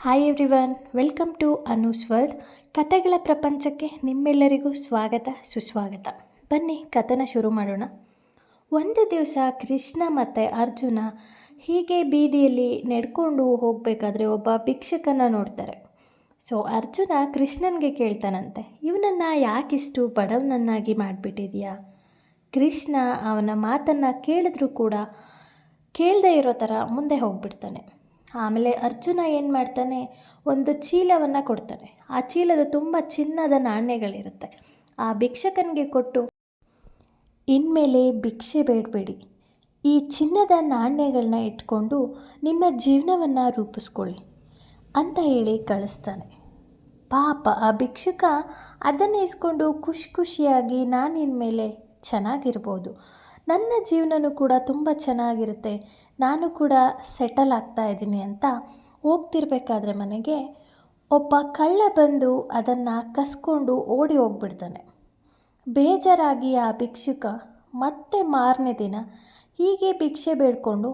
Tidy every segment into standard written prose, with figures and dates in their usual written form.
Hi everyone, welcome to Anu's world. ಕತೆಗಳ ಪ್ರಪಂಚಕ್ಕೆ ನಿಮ್ಮೆಲ್ಲರಿಗೂ ಸ್ವಾಗತ ಸುಸ್ವಾಗತ. ಬನ್ನಿ ಕತೆನ ಶುರು ಮಾಡೋಣ. ಒಂದು ದಿವಸ ಕೃಷ್ಣ ಮತ್ತು ಅರ್ಜುನ ಹೀಗೆ ಬೀದಿಯಲ್ಲಿ ನಡ್ಕೊಂಡು ಹೋಗಬೇಕಾದ್ರೆ ಒಬ್ಬ ಭಿಕ್ಷಕನ ನೋಡ್ತಾರೆ. ಸೊ ಅರ್ಜುನ ಕೃಷ್ಣನಿಗೆ ಕೇಳ್ತಾನಂತೆ, ಇವನನ್ನು ಯಾಕಿಷ್ಟು ಬಡವನನ್ನಾಗಿ ಮಾಡಿಬಿಟ್ಟಿದ್ಯಾ? ಕೃಷ್ಣ ಅವನ ಮಾತನ್ನು ಕೇಳಿದ್ರೂ ಕೂಡ ಕೇಳದೇ ಇರೋ ಥರ ಮುಂದೆ ಹೋಗ್ಬಿಡ್ತಾನೆ. ಆಮೇಲೆ ಅರ್ಜುನ ಏನು ಮಾಡ್ತಾನೆ, ಒಂದು ಚೀಲವನ್ನು ಕೊಡ್ತಾನೆ. ಆ ಚೀಲದ ತುಂಬ ಚಿನ್ನದ ನಾಣ್ಯಗಳಿರುತ್ತೆ. ಆ ಭಿಕ್ಷಕನಿಗೆ ಕೊಟ್ಟು, ಇನ್ಮೇಲೆ ಭಿಕ್ಷೆ ಬೇಡಬೇಡಿ, ಈ ಚಿನ್ನದ ನಾಣ್ಯಗಳನ್ನ ಇಟ್ಕೊಂಡು ನಿಮ್ಮ ಜೀವನವನ್ನು ರೂಪಿಸ್ಕೊಳ್ಳಿ ಅಂತ ಹೇಳಿ ಕಳಿಸ್ತಾನೆ. ಪಾಪ ಆ ಭಿಕ್ಷುಕ ಅದನ್ನು ಇಸ್ಕೊಂಡು ಖುಷಿಯಾಗಿ ನಾನು ಇನ್ಮೇಲೆ ಚೆನ್ನಾಗಿರ್ಬೋದು, ನನ್ನ ಜೀವನನೂ ಕೂಡ ತುಂಬ ಚೆನ್ನಾಗಿರುತ್ತೆ, ನಾನು ಕೂಡ ಸೆಟಲ್ ಆಗ್ತಾ ಇದ್ದೀನಿ ಅಂತ ಹೋಗ್ತಿರ್ಬೇಕಾದ್ರೆ ಮನೆಗೆ ಒಬ್ಬ ಕಳ್ಳ ಬಂದು ಅದನ್ನು ಕಸ್ಕೊಂಡು ಓಡಿ ಹೋಗ್ಬಿಡ್ತಾನೆ. ಬೇಜಾರಾಗಿ ಆ ಭಿಕ್ಷುಕ ಮತ್ತೆ ಮಾರನೇ ದಿನ ಹೀಗೆ ಭಿಕ್ಷೆ ಬೇಡಿಕೊಂಡು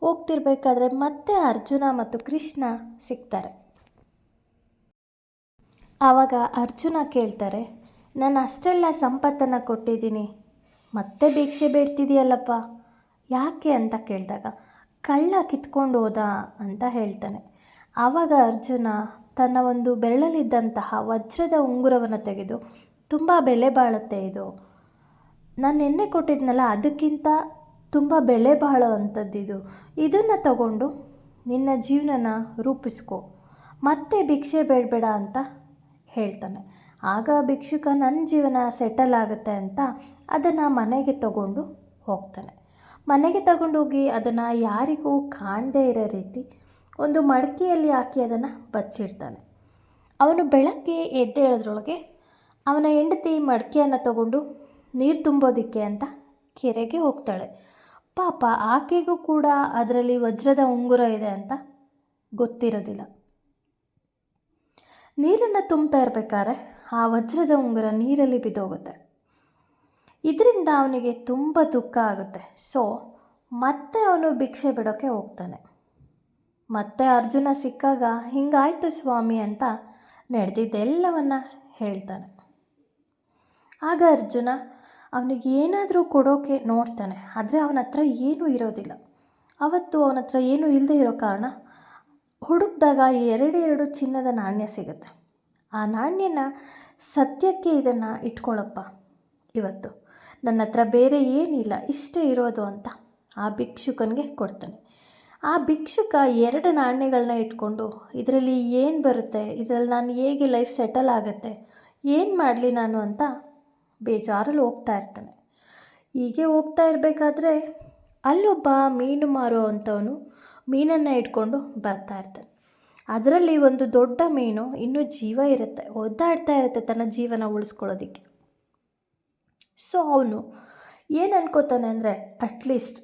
ಹೋಗ್ತಿರ್ಬೇಕಾದ್ರೆ ಮತ್ತೆ ಅರ್ಜುನ ಮತ್ತು ಕೃಷ್ಣ ಸಿಗ್ತಾರೆ. ಆವಾಗ ಅರ್ಜುನ ಕೇಳ್ತಾರೆ, ನಾನು ಅಷ್ಟೆಲ್ಲ ಸಂಪತ್ತನ್ನು ಕೊಟ್ಟಿದ್ದೀನಿ, ಮತ್ತೆ ಭಿಕ್ಷೆ ಬೇಡ್ತಿದೆಯಲ್ಲಪ್ಪ, ಯಾಕೆ ಅಂತ ಕೇಳಿದಾಗ ಕಳ್ಳ ಕಿತ್ಕೊಂಡು ಹೋದ ಅಂತ ಹೇಳ್ತಾನೆ. ಆವಾಗ ಅರ್ಜುನ ತನ್ನ ಒಂದು ಬೆರಳಲ್ಲಿದ್ದಂತಹ ವಜ್ರದ ಉಂಗುರವನ್ನು ತೆಗೆದು, ತುಂಬ ಬೆಲೆ ಬಾಳುತ್ತೆ ಇದು, ನಾನು ಎಣ್ಣೆ ಕೊಟ್ಟಿದ್ನಲ್ಲ ಅದಕ್ಕಿಂತ ತುಂಬ ಬೆಲೆ ಬಾಳೋ ಅಂಥದ್ದಿದು, ಇದನ್ನು ತಗೊಂಡು ನಿನ್ನ ಜೀವನನ ರೂಪಿಸ್ಕೊ, ಮತ್ತೆ ಭಿಕ್ಷೆ ಬೇಡಬೇಡ ಅಂತ ಹೇಳ್ತಾನೆ. ಆಗ ಭಿಕ್ಷುಕ ನನ್ನ ಜೀವನ ಸೆಟಲ್ ಆಗುತ್ತೆ ಅಂತ ಅದನ್ನು ಮನೆಗೆ ತಗೊಂಡು ಹೋಗ್ತಾನೆ. ಮನೆಗೆ ತಗೊಂಡೋಗಿ ಅದನ್ನು ಯಾರಿಗೂ ಕಾಣದೇ ಇರೋ ರೀತಿ ಒಂದು ಮಡಕೆಯಲ್ಲಿ ಹಾಕಿ ಅದನ್ನು ಬಚ್ಚಿಡ್ತಾನೆ. ಅವನು ಬೆಳಗ್ಗೆ ಎದ್ದೇಳೋದ್ರೊಳಗೆ ಅವನ ಹೆಂಡತಿ ಮಡಕೆಯನ್ನು ತಗೊಂಡು ನೀರು ತುಂಬೋದಕ್ಕೆ ಅಂತ ಕೆರೆಗೆ ಹೋಗ್ತಾಳೆ. ಪಾಪ ಆಕೆಗೂ ಕೂಡ ಅದರಲ್ಲಿ ವಜ್ರದ ಉಂಗುರ ಇದೆ ಅಂತ ಗೊತ್ತಿರೋದಿಲ್ಲ. ನೀರನ್ನು ತುಂಬ್ತಾ ಇರಬೇಕಾದ್ರೆ ಆ ವಜ್ರದ ಉಂಗುರ ನೀರಲ್ಲಿ ಬಿದ್ದೋಗುತ್ತೆ. ಇದರಿಂದ ಅವನಿಗೆ ತುಂಬ ದುಃಖ ಆಗುತ್ತೆ. ಸೊ ಮತ್ತೆ ಅವನು ಭಿಕ್ಷೆ ಬಿಡೋಕ್ಕೆ ಹೋಗ್ತಾನೆ. ಮತ್ತೆ ಅರ್ಜುನ ಸಿಕ್ಕಾಗ ಹಿಂಗಾಯ್ತು ಸ್ವಾಮಿ ಅಂತ ನಡೆದಿದ್ದೆಲ್ಲವನ್ನು ಹೇಳ್ತಾನೆ. ಆಗ ಅರ್ಜುನ ಅವನಿಗೆ ಏನಾದರೂ ಕೊಡೋಕೆ ನೋಡ್ತಾನೆ, ಆದರೆ ಅವನ ಹತ್ರ ಏನೂ ಇರೋದಿಲ್ಲ. ಅವತ್ತು ಅವನ ಹತ್ರ ಏನೂ ಇಲ್ಲದೆ ಇರೋ ಕಾರಣ ಹುಡುಕಿದಾಗ ಎರಡು ಚಿನ್ನದ ನಾಣ್ಯ ಸಿಗುತ್ತೆ. ಆ ನಾಣ್ಯನ ಸದ್ಯಕ್ಕೆ ಇದನ್ನು ಇಟ್ಕೊಳ್ಳಪ್ಪ, ಇವತ್ತು ನನ್ನ ಹತ್ರ ಬೇರೆ ಏನಿಲ್ಲ, ಇಷ್ಟೇ ಇರೋದು ಅಂತ ಆ ಭಿಕ್ಷುಕನಿಗೆ ಕೊಡ್ತಾನೆ. ಆ ಭಿಕ್ಷುಕ 2 ನಾಣ್ಯಗಳನ್ನ ಇಟ್ಕೊಂಡು ಇದರಲ್ಲಿ ಏನು ಬರುತ್ತೆ, ಇದರಲ್ಲಿ ನಾನು ಹೇಗೆ ಲೈಫ್ ಸೆಟಲ್ ಆಗುತ್ತೆ, ಏನು ಮಾಡಲಿ ನಾನು ಅಂತ ಬೇಜಾರಲ್ಲಿ ಹೋಗ್ತಾ ಇರ್ತಾನೆ. ಹೀಗೆ ಹೋಗ್ತಾ ಇರಬೇಕಾದ್ರೆ ಅಲ್ಲೊಬ್ಬ ಮೀನು ಮಾರೋ ಅಂಥವನು ಮೀನನ್ನು ಇಟ್ಕೊಂಡು ಬರ್ತಾ ಇರ್ತಾನೆ. ಅದರಲ್ಲಿ ಒಂದು ದೊಡ್ಡ ಮೀನು ಇನ್ನೂ ಜೀವ ಇರುತ್ತೆ, ಒದ್ದಾಡ್ತಾ ಇರುತ್ತೆ ತನ್ನ ಜೀವನ ಉಳಿಸ್ಕೊಳ್ಳೋದಕ್ಕೆ. ಸೊ ಅವನು ಏನು ಅನ್ಕೋತಾನೆ ಅಂದರೆ, ಅಟ್ಲೀಸ್ಟ್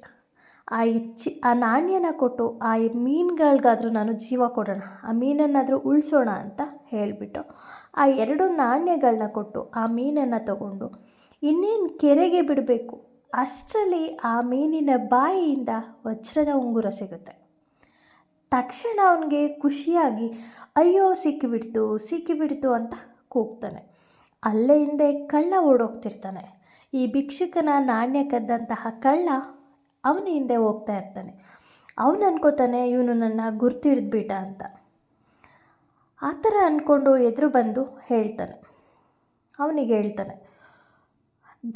ಆ ನಾಣ್ಯನ ಕೊಟ್ಟು ಆ ಮೀನುಗಳಿಗಾದರೂ ನಾನು ಜೀವ ಕೊಡೋಣ, ಆ ಮೀನನ್ನಾದರೂ ಉಳಿಸೋಣ ಅಂತ ಹೇಳಿಬಿಟ್ಟು ಆ 2 ನಾಣ್ಯಗಳನ್ನ ಕೊಟ್ಟು ಆ ಮೀನನ್ನು ತಗೊಂಡು ಇನ್ನೇನು ಕೆರೆಗೆ ಬಿಡಬೇಕು, ಅಷ್ಟರಲ್ಲಿ ಆ ಮೀನಿನ ಬಾಯಿಯಿಂದ ವಜ್ರದ ಉಂಗುರ ಸಿಗುತ್ತೆ. ತಕ್ಷಣ ಅವನಿಗೆ ಖುಷಿಯಾಗಿ ಅಯ್ಯೋ ಸಿಕ್ಕಿಬಿಡ್ತು ಅಂತ ಕೂಗ್ತಾನೆ. ಅಲ್ಲೇ ಹಿಂದೆ ಕಳ್ಳ ಓಡೋಗ್ತಿರ್ತಾನೆ. ಈ ಭಿಕ್ಷುಕನ ನಾಣ್ಯ ಕದ್ದಂತಹ ಕಳ್ಳ ಅವನ ಹಿಂದೆ ಹೋಗ್ತಾ ಇರ್ತಾನೆ. ಅವನು ಅನ್ಕೋತಾನೆ ಇವನು ನನ್ನ ಗುರ್ತಿಡ್ದ್ಬಿಟ್ಟ ಅಂತ. ಆ ಥರ ಅಂದ್ಕೊಂಡು ಎದುರು ಬಂದು ಅವನಿಗೆ ಹೇಳ್ತಾನೆ,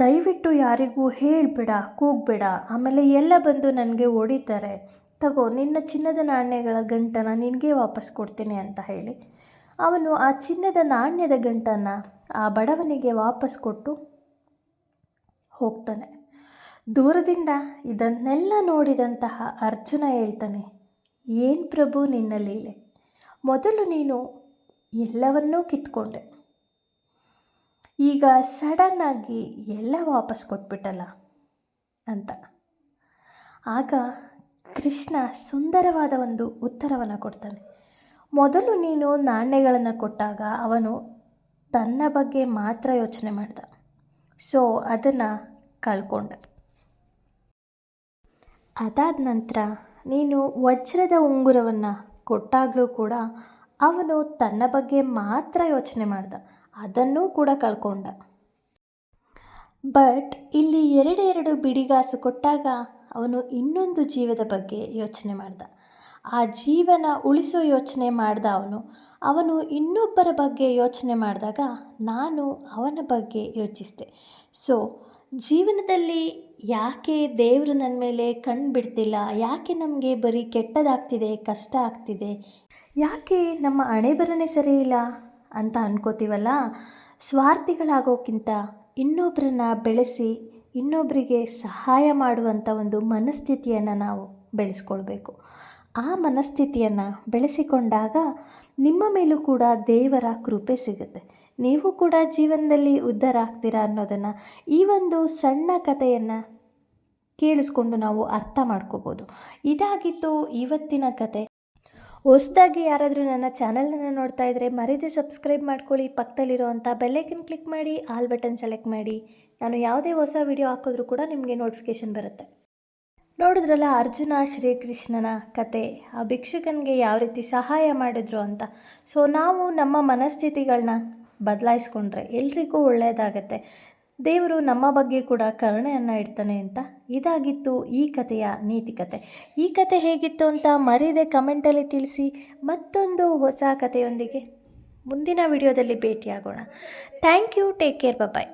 ದಯವಿಟ್ಟು ಯಾರಿಗೂ ಹೇಳಬೇಡ, ಕೂಗಬೇಡ, ಆಮೇಲೆ ಎಲ್ಲ ಬಂದು ನನಗೆ ಹೊಡಿತಾರೆ, ತಗೋ ನಿನ್ನ ಚಿನ್ನದ ನಾಣ್ಯಗಳ ಗಂಟನ್ನು ನಿನಗೆ ವಾಪಸ್ ಕೊಡ್ತೀನಿ ಅಂತ ಹೇಳಿ ಅವನು ಆ ಚಿನ್ನದ ನಾಣ್ಯದ ಗಂಟನ್ನು ಆ ಬಡವನಿಗೆ ವಾಪಸ್ ಕೊಟ್ಟು ಹೋಗ್ತಾನೆ. ದೂರದಿಂದ ಇದನ್ನೆಲ್ಲ ನೋಡಿದಂತಹ ಅರ್ಜುನ ಹೇಳ್ತಾನೆ, ಏನು ಪ್ರಭು ನಿನ್ನ ಲೀಲೆ, ಮೊದಲು ನೀನು ಎಲ್ಲವನ್ನೂ ಕಿತ್ಕೊಂಡೆ, ಈಗ ಸಡನ್ನಾಗಿ ಎಲ್ಲ ವಾಪಸ್ ಕೊಟ್ಬಿಟ್ಟಲ್ಲ ಅಂತ. ಆಗ ಕೃಷ್ಣ ಸುಂದರವಾದ ಒಂದು ಉತ್ತರವನ್ನು ಕೊಡ್ತಾನೆ. ಮೊದಲು ನೀನು ನಾಣ್ಯಗಳನ್ನು ಕೊಟ್ಟಾಗ ಅವನು ತನ್ನ ಬಗ್ಗೆ ಮಾತ್ರ ಯೋಚನೆ ಮಾಡ್ದ, ಸೊ ಅದನ್ನು ಕಳ್ಕೊಂಡೆ. ಅದಾದ ನಂತರ ನೀನು ವಜ್ರದ ಉಂಗುರವನ್ನು ಕೊಟ್ಟಾಗಲೂ ಕೂಡ ಅವನು ತನ್ನ ಬಗ್ಗೆ ಮಾತ್ರ ಯೋಚನೆ ಮಾಡ್ದ, ಅದನ್ನೂ ಕೂಡ ಕಳ್ಕೊಂಡ. ಬಟ್ ಇಲ್ಲಿ ಎರಡೆರಡು ಬಿಡಿಗಾಸು ಕೊಟ್ಟಾಗ ಅವನು ಇನ್ನೊಂದು ಜೀವದ ಬಗ್ಗೆ ಯೋಚನೆ ಮಾಡ್ದ. ಆ ಜೀವನ ಉಳಿಸೋ ಯೋಚನೆ ಮಾಡ್ದ ಅವನು ಇನ್ನೊಬ್ಬರ ಬಗ್ಗೆ ಯೋಚನೆ ಮಾಡಿದಾಗ ನಾನು ಅವನ ಬಗ್ಗೆ ಯೋಚಿಸಿದೆ. ಸೊ ಜೀವನದಲ್ಲಿ ಯಾಕೆ ದೇವರು ನನ್ನ ಮೇಲೆ ಕಣ್ಣು ಬಿಡ್ತಿಲ್ಲ, ಯಾಕೆ ನಮಗೆ ಬರೀ ಕೆಟ್ಟದಾಗ್ತಿದೆ, ಕಷ್ಟ ಆಗ್ತಿದೆ, ಯಾಕೆ ನಮ್ಮ ಹಣೆಬರಹನೇ ಸರಿ ಇಲ್ಲ ಅಂತ ಅನ್ಕೋತೀವಲ್ಲ. ಸ್ವಾರ್ಥಿಗಳಾಗೋಕ್ಕಿಂತ ಇನ್ನೊಬ್ಬರನ್ನ ಬೆಳೆಸಿ ಇನ್ನೊಬ್ಬರಿಗೆ ಸಹಾಯ ಮಾಡುವಂಥ ಒಂದು ಮನಸ್ಥಿತಿಯನ್ನು ನಾವು ಬೆಳೆಸ್ಕೊಳ್ಬೇಕು. ಆ ಮನಸ್ಥಿತಿಯನ್ನು ಬೆಳೆಸಿಕೊಂಡಾಗ ನಿಮ್ಮ ಮೇಲೂ ಕೂಡ ದೇವರ ಕೃಪೆ ಸಿಗುತ್ತೆ. ನೀವು ಕೂಡ ಜೀವನದಲ್ಲಿ ಉದ್ಧಾರ ಆಗ್ತೀರಾ ಅನ್ನೋದನ್ನು ಈ ಒಂದು ಸಣ್ಣ ಕಥೆಯನ್ನು ಕೇಳಿಸ್ಕೊಂಡು ನಾವು ಅರ್ಥ ಮಾಡ್ಕೋಬೋದು. ಇದಾಗಿತ್ತು ಇವತ್ತಿನ ಕತೆ. ಹೊಸದಾಗಿ ಯಾರಾದರೂ ನನ್ನ ಚಾನಲನ್ನು ನೋಡ್ತಾ ಇದ್ದರೆ ಮರೀದೆ ಸಬ್ಸ್ಕ್ರೈಬ್ ಮಾಡ್ಕೊಳ್ಳಿ. ಪಕ್ಕದಲ್ಲಿರೋವಂಥ ಬೆಲ್ಲೈಕನ್ ಕ್ಲಿಕ್ ಮಾಡಿ, ಆಲ್ ಬಟನ್ ಸೆಲೆಕ್ಟ್ ಮಾಡಿ. ನಾನು ಯಾವುದೇ ಹೊಸ ವಿಡಿಯೋ ಹಾಕಿದ್ರೂ ಕೂಡ ನಿಮಗೆ ನೋಟಿಫಿಕೇಷನ್ ಬರುತ್ತೆ. ನೋಡಿದ್ರಲ್ಲ ಅರ್ಜುನ ಶ್ರೀಕೃಷ್ಣನ ಕತೆ, ಆ ಭಿಕ್ಷುಕನಿಗೆ ಯಾವ ರೀತಿ ಸಹಾಯ ಮಾಡಿದ್ರು ಅಂತ. ಸೊ ನಾವು ನಮ್ಮ ಮನಸ್ಥಿತಿಗಳನ್ನ ಬದಲಾಯಿಸ್ಕೊಂಡ್ರೆ ಎಲ್ರಿಗೂ ಒಳ್ಳೆಯದಾಗತ್ತೆ. ದೇವರು ನಮ್ಮ ಬಗ್ಗೆ ಕೂಡ ಕರುಣೆಯನ್ನು ಇಡ್ತಾನೆ ಅಂತ. ಇದಾಗಿತ್ತು ಈ ಕಥೆಯ ನೀತಿ ಕತೆ. ಈ ಕತೆ ಹೇಗಿತ್ತು ಅಂತ ಮರೀದೆ ಕಮೆಂಟಲ್ಲಿ ತಿಳಿಸಿ. ಮತ್ತೊಂದು ಹೊಸ ಕಥೆಯೊಂದಿಗೆ ಮುಂದಿನ ವಿಡಿಯೋದಲ್ಲಿ ಭೇಟಿಯಾಗೋಣ. Thank you. Take care. Bye.